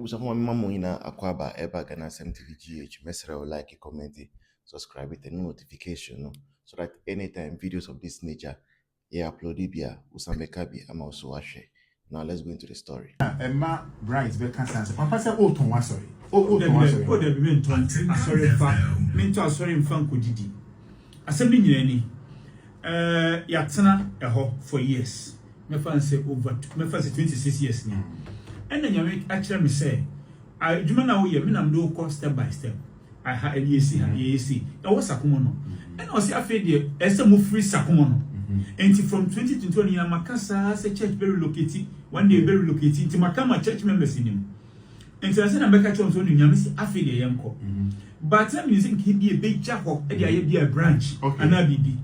was a Mamma Aquaba, Eba Ghana SMTVGH, Mesra like, comment, subscribe with the notification so that anytime videos of this nature, upload it, Usamekabi, I'm also Ashe. Now let's go into the story. Emma Bright, Papa said, oh, Tom, sorry. Sorry, Didi. Assembly, Yatsana, a hop for years. My fancy over, my fancy 26 years now. And then you actually me say, I do not know you mean I'm do step by step. I had a EAC, that was Sakumono. And I was afraid you, as a move free Sakumono. And from 2020, Makasa as a church very located, one day very located, to Makama church members in him. And so I said, I'm back at Johnson in Yamisi, affiliate Yamco. But I'm using he be a big chapel, and I be a branch, and I be.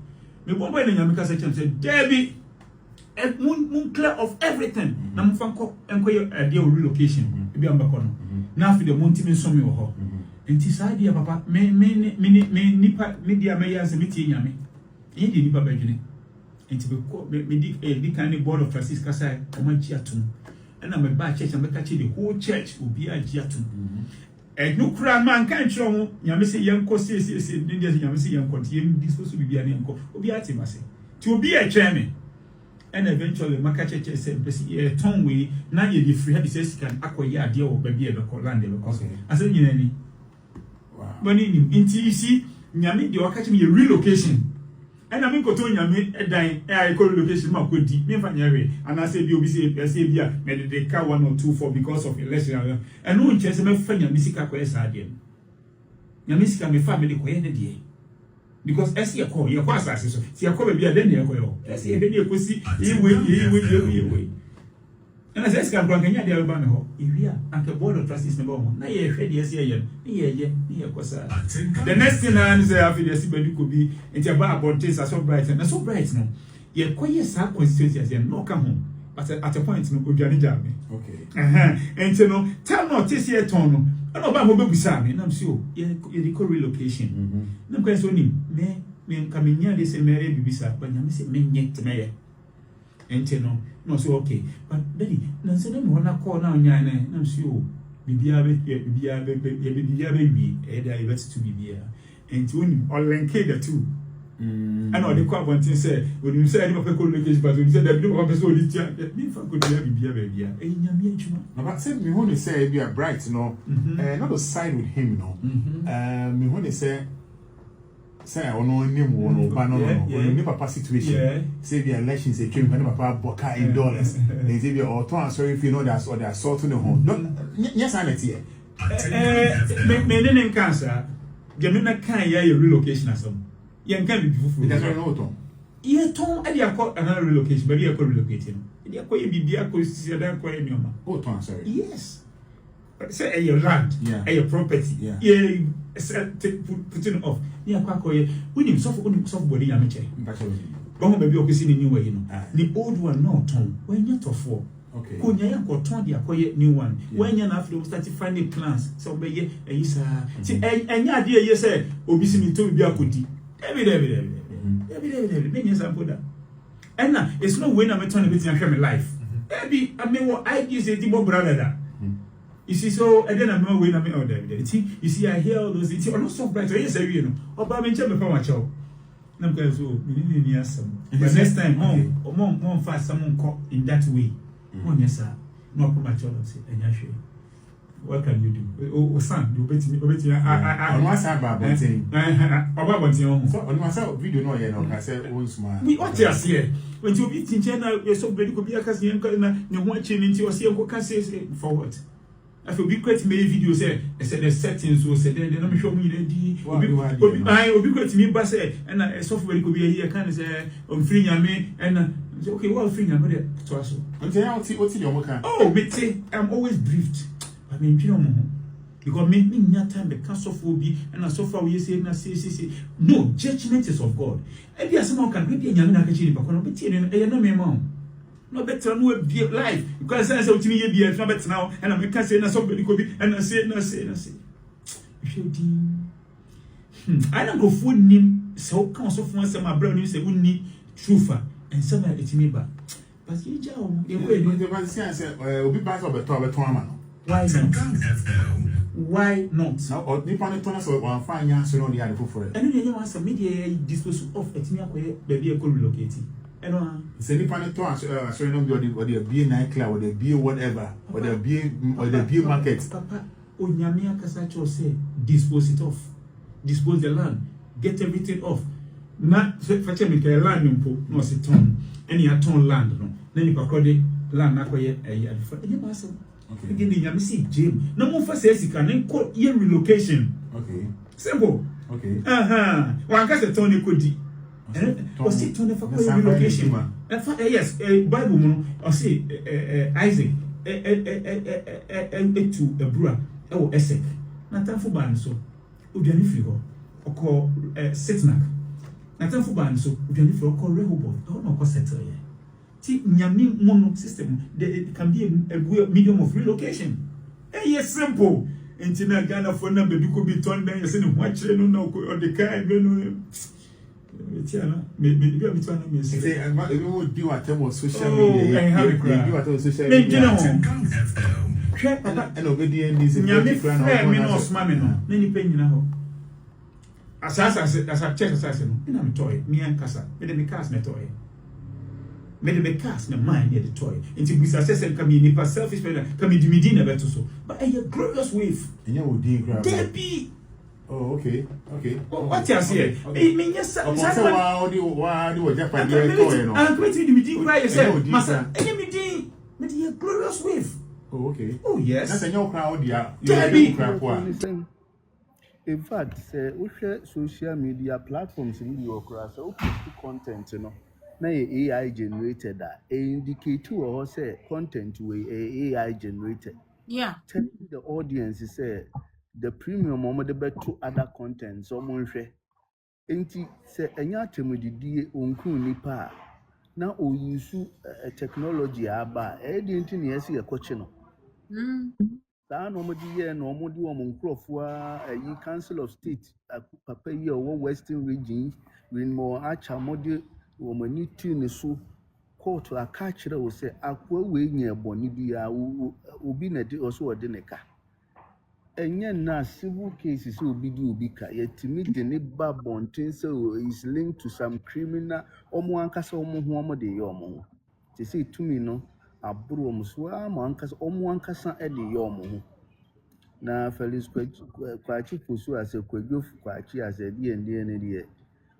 Me one boy in Yamika said, Debbie. Moon clear of everything. Namufanko enquire a deal relocation. Be on Bacono. Now for the Montimin Somi or her. And this idea, Papa, me nipa media mayas a meeting yammy. Indeed, Nipa Virginia. And to be a kind of board of trustees, Casai, or my Giatum. And I'm a bad church and Bakachi, the whole church will be a Giatum. And no crowd man can't show Yamisi young Cossis, Indians Yamisi young Contium, this was to be an uncle, Obiatimasi. To be a chairman. And eventually, Makache said, "A tongue way, now you free had this can acquire deal or baby ever call land because I said, you know, when in TC, Yami, you are catching me a relocation. And I mean, go to Yami, a dying air relocation, my good deep, and I said, you'll be saved, made the car 1 or 2 for because of election. And no chance of my friend Yamisika Quest Yamisika, my family, quiet. Because as you call your passes, see a call be a denny. As you see, way. And as I can bring any other Alabama, if you are at the board of trustees, number one, now you're ready as the next thing I say after the Sofo Badu Kobi, it's about taste are so bright and so bright now. You're quite a sad constituency as you no come home, but at a point, no good journey. Okay. And you know, tell no taste here, Tono. I know about mobile beside me, and I'm sure you relocation. No question, me coming near this and marry Bibisa, but I'm saying, me yet to marry. And you know, no, so okay. But Daddy, no, so then when I call now, and I'm sure Bibia, baby, I bet to be and to him, all link the two. I know the quite one thing say, when you say I'm a location, but you said that you have a solid if I could be a baby, and but said me when they say be a bright, no, not to side with him, no. Me when they say I no name one or no papa situation, say the elections, they came when papa boca in dollars, they say or torn sorry if you know that's or they're sorting the home. Yes, I'm here. Me cancer, Gemina can't hear your relocation as some. You can be beautiful. That's what I know. Yeah, Tom, I did another relocation, but you could relocate him. You could be a question. Oh, Tom, sorry. Yes. Say your land, your property. Yeah, putting off. Yeah, Quacoy, when you suffer body, I'm a check. But maybe you're in a new way, you know. The old one, no, Tom, when you're tough for. Okay. When you got Tom, you acquire new one. When you're not starting finding plans, so be a yes, see, and your idea, you said, obviously, to be a goodie. Every many years ago that. And now it's no way I'm trying to be in my life. Maybe I mean what I use a more brother that. You see, so and then I'm not waiting on them. You see, I hear all those things. I'm not so bright. Yes, you know. Oh, but I'm in trouble for my child. I'm going to we need to some. But next time, mom, fast someone call in that way. Oh, yes, sir. No, for my child, and I show you. What can you do? Oh, son, you bet me. I must have about saying about what you on myself. Video no, you know, I said, oh, smart. We ought to see when you beat in China, you're so very good. Because you're watching into your seal, can say forward. I feel be quite many videos. I said the settings was said, then I'm showing me the I will be quite to me, but say, and I software could be here, can say, on free me, and okay, well, free I'm ready to us. What's your work? Oh, but I'm always briefed. I mean, you know, because me not time the Sofo Badu and so far we say no judgment is of God. And there someone can be in Yamina Kachini, but no better and no me mom. No better no be life because I said to me be no better now and I can't say Sofo Badu Kobi and I say. I don't go for him so come so for some my brother say we need truth and some it's me back. But you jaw the way the say obi pass over to man. Why not? Why not? Now, nipa ne tona so one fine yan so no dey ade foforo. Eno dey wan say media dispose of etimi akoye baby e ko relocate. Eno say nipa ne tona so no be be night club or be whatever or be market. Papa onyame akasa cho say dispose it off. Dispose the land. Get everything off. Na fache me ke land mpo no se ton. Any a ton land no. Na nipa kode land na koye adifa. Enye ma say okay. Again, you see, Jim. No more for says you can call your relocation. Okay. Simple. Okay. One case a Tony Cody. Was it Tony for relocation? Yes, Bible moon, or say Isaac, to a brewer, oh, Essex. Nathan for ban so, Udianifigo, or call Setnak. Nathan for ban so, Udianifigo, call Rehoboth, or no, cause settle. Nyami mono system, there can be a medium of relocation. Yes, simple. Intina Ghana for number you could be turned down. You say watch no or the car maybe I'm trying to say and what you would do at time social media. You do at social media. And obedient is Nyami fair me no smami no. Nani penny now. As I check assassin, and I'm toy, me and Casa, me cast me toy. Made me cast my mind near the toy. Until we success and come in a selfish manner, come in the Medina better so. But a glorious wave. And you would grab. Debbie. Oh, okay. What you say? I mean, yes, sir. Why do you Japan? I'm going to the Medina where you say, Master, any Medina, glorious wave. Oh, okay. Oh, yes. That's a new crowd, yeah. Debbie. In fact, we share social media platforms in the Okra, so content, you know. Na AI generated that indicate or say content we AI generated. Yeah. Tell the audience say the premium the bet to other content so mon share. Enti say enya temudidi onku nipa na o use technology aba e di enti na yesi ekoche no. Saa no modi ye no modi wo nkrofo a Council of State papa yi o Western region when more acha modi womani tune so court aka kire wo se akwa we nya boni bia obi na de oso ode neka enye na civil cases obi di obi ka yetimi de ne ba bonten se is linked to some criminal omo ankasa omo ho omo de ye omo ho te se tumi no aburo omo so ama ankasa omo ankasa e de ye omo ho na Felix kwachi posu ase kwadwo kwachi ase de ne de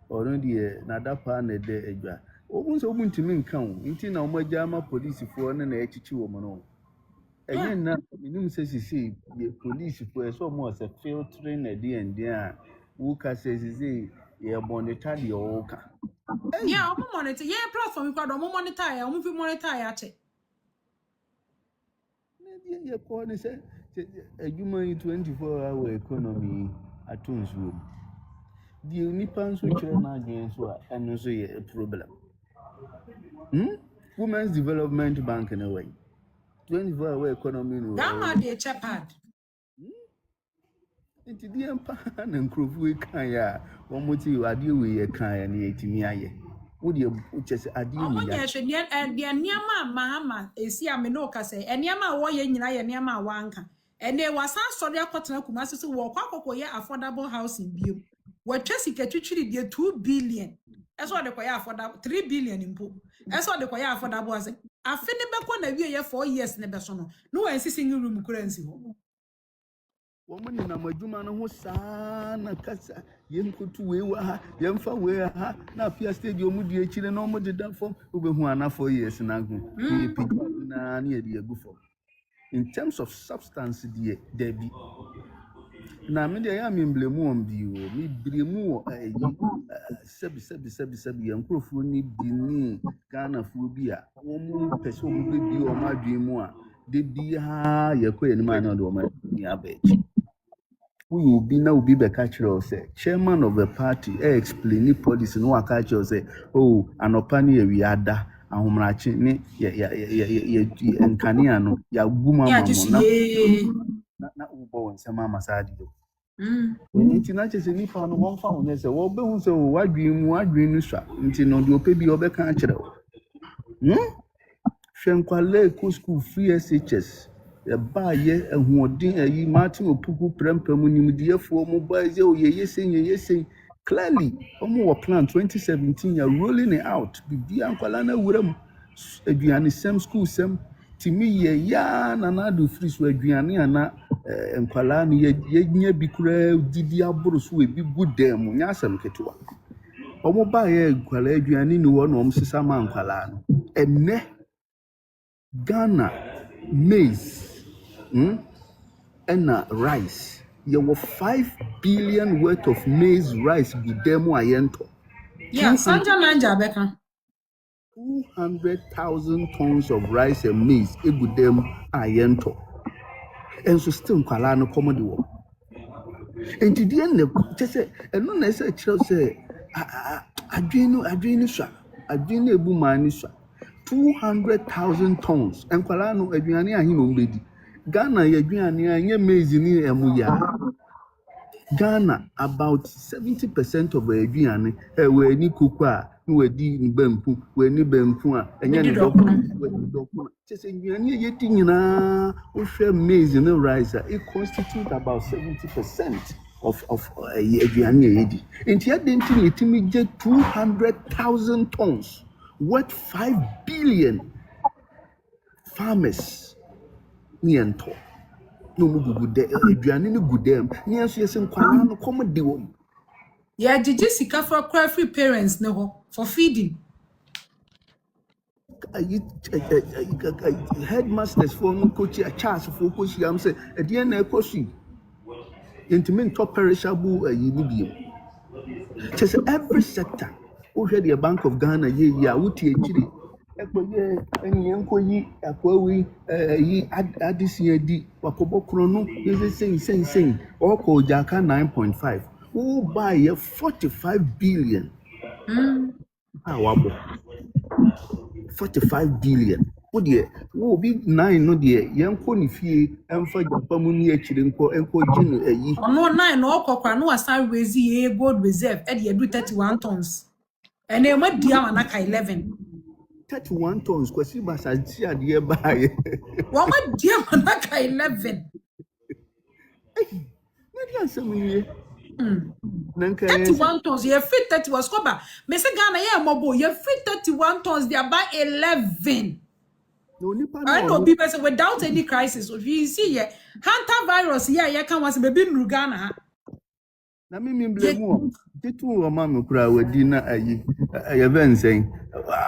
or the Nadapa and the Edra. Almost open to me count, eating on my Jama police for an HQ woman. Again, now, you says you see the police for so much a filtering a day and there. Wuka says, you're monitor the Oka. Yeah, I'm monitor. Yeah, platform, but I'm monitor. I'm moving monitor. Maybe your corner said a human 24-hour economy at Toons room. The Nipans which are not against what and also a problem. Women's Development Bank in a way. 24-hour economy. That might be a chapad. It's the empire and Krufu Kaya. One more you are deal with a Kaya and 80. Would you just add you? And the Niama Mahama is here, Minoka say, and Yama Waya Niama Wanka. And there was some sort of cotton Kumasi to walk up affordable house in View. What Chelsea get actually the 2 billion. That's what the choir for that 3 billion in pool. That's what the choir for that was. I finished back one a year 4 years never sono. No one single room currency. Woman in a Majumana was sana casa, Yemko to Wewa, Yemfa Wea, now Pia Stadium would be a children no more than for over 4 years in Agu. Near the Agufo. In terms of substance, dear Debbie. Na me dey am blame on bi o me blame sebi enkrofo ni bi ni Ghana fo bi a wo mu pese wo be bi o ma dwen mu a de bi ha ye ko ye ni ma na do ma ni abachi we obi na obi be ka kire o say chairman of the party explain the policy no aka kire o say oh anopa ni ewi ada ahomrachi ni ye nkania no ya guma na ubo won se mama sadi do nti na chese nipa no won fa won se wo be hu se wo wadwen nu swa nti no de ope bi obeka akire o hwenkwale ko school free SHS ba ye ehuodin ayi Martin Opuku prempem nimdiefo mo ba ye yesen clearly omo plan 2017 ya rolling it out bibia nkwala na wuram aduane sem school sem timi ye ya na do free so aduane ana nkwala no ye nya bi kura didi aboro so e bi gudem nya asem ketewa omo ba ye nkwala aduane ni wo no omsesa ma nkwala no enne Ghana maize and rice. You have 5 billion worth of maize rice with demo ayento. Yeah, Sanja Nanja Beka. 200,000 tons of rice and maize with them ayento. And so still Kalano comedy work. And to the end, just say, and no necessarily say, I dream sha, I dream a boomani sha. 200,000 tons. And Kalano, a Gianni, and him lady. Ghana, a Gianni, and ye maize in Emuya. Ghana, about 70% of a Gianni, where any cookwa, who were di in Bempu, where any Bempu, and Yanni document. Just a Gianni, yetting in a maize in a riser. It constitutes about 70% of a Gianni. And yet, then, it immediate 200,000 tons. Worth 5 billion farmers niento no mu gude aduane ni gudem nienso yesen kwala no komode wo Yeah, did you see for free parents no for feeding? Headmasters for no coach a charge for coach am say e de na ekosu intimate top perishable ni bi just every sector o hwe the Bank of Ghana ye wuti ekiri ekpoye enyenko yi akwawi yi adisia di wakobokro no sen oko jaka 9.5 who buy 45 billion wabo 45 billion wo de wo bi 9 no de yenko ni fie emfa japamu ni ekiri enko ginu ayi no 9 no okokra no asan raise ye gold reserve e de do 31 tons and e ma dia manaka 11 31 tons kwesi basanti ade baaye wa ma dia manaka 11 na asemiye 31 tons ye fit 30 was koba me say Ghana ye mobo ye fit 31 tons they buy 11 no nipa I know people say without any crisis if you see here hunter virus here you can was baby in Ghana na me blame titu o ma me kura wadi na ayi ye ben sen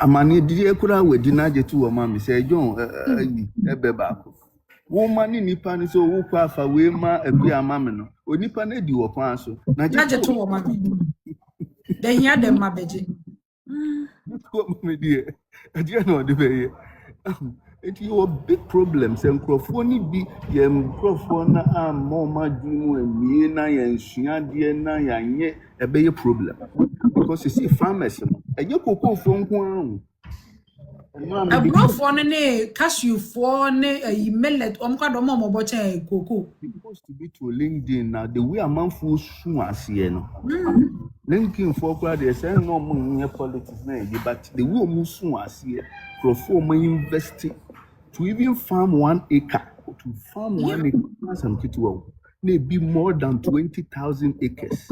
amani di kura wadi na je tu o ma me say John ayi ebe ba ko wo ma ni nipa ni so wo kwa afa we ma abi ama me no onipa na di wo kwan so na je tu o ma me then ya dem ma beje ko me di e no de be it you a big problems and crofoni bi ye crofona ammo madwunu amie na ye nsua de na ya nye ebe ye problem because you see farmers enye koko fo nko an abrofo ne cashew for ne millet omkwado mo boche koko supposed to be to LinkedIn now the way amanfo su ase no LinkedIn for kwa dey say no mo nye politics na but the way omu su ase crofo mo invest to even farm 1 acre, to farm 1 acre, some people maybe more than 20,000 acres.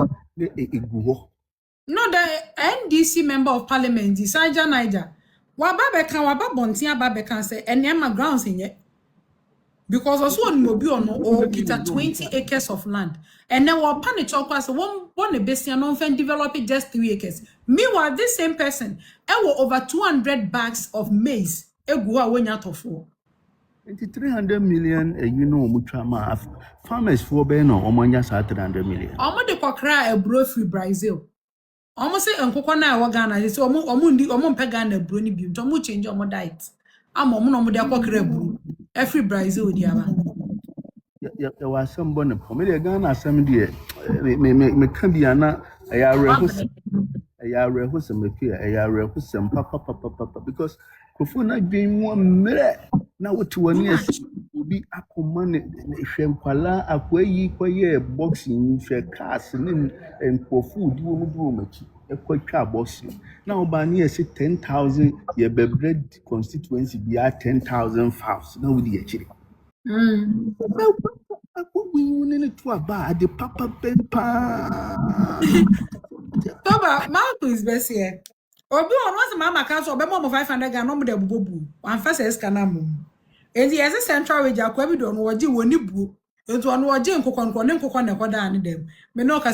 No, the NDC member of parliament, Sanja Niger, waba bontia babekan say, and yama grounds in it. Because also on mobile no or kita 20 acres of land. And then what panic chocolate one a bestian non develop it just 3 acres. Meanwhile, this same person, over 200 bags of maize. When out of 300 million, you know, muchama farmers for Beno, Omanya 300 million. Omo de kwakra a bro free Brazil. Omo say enkoko na wa Ghana, say omo pe Ghana bro ni bi, omo change omo diet. Omo no de kwakra bro. Every Brazil di aba. Ya was some bonne. Me de Ghana asem de me kan bia na ya reho some me ya reho some papa because Kofuna dream one mere na what 1 year be akomane hwemkwala akwayi kwaye boxing hwe cars ni enkofu di wo mu machi ekwatwa boxing na oba na yesi 10,000 ye bebre constituency bia 10,000 fouls na wudi ya chiri We need to about the papa benpa. Toba, Marco is best here. Obi on once mama cancel obe mo 500 Ghana no de bubu. Wan first escana mum. Enti as a central wage akwa bi do no woji woni buo. Enti ono woji nkokon ne nkokon ne koda ne dem. Me no ka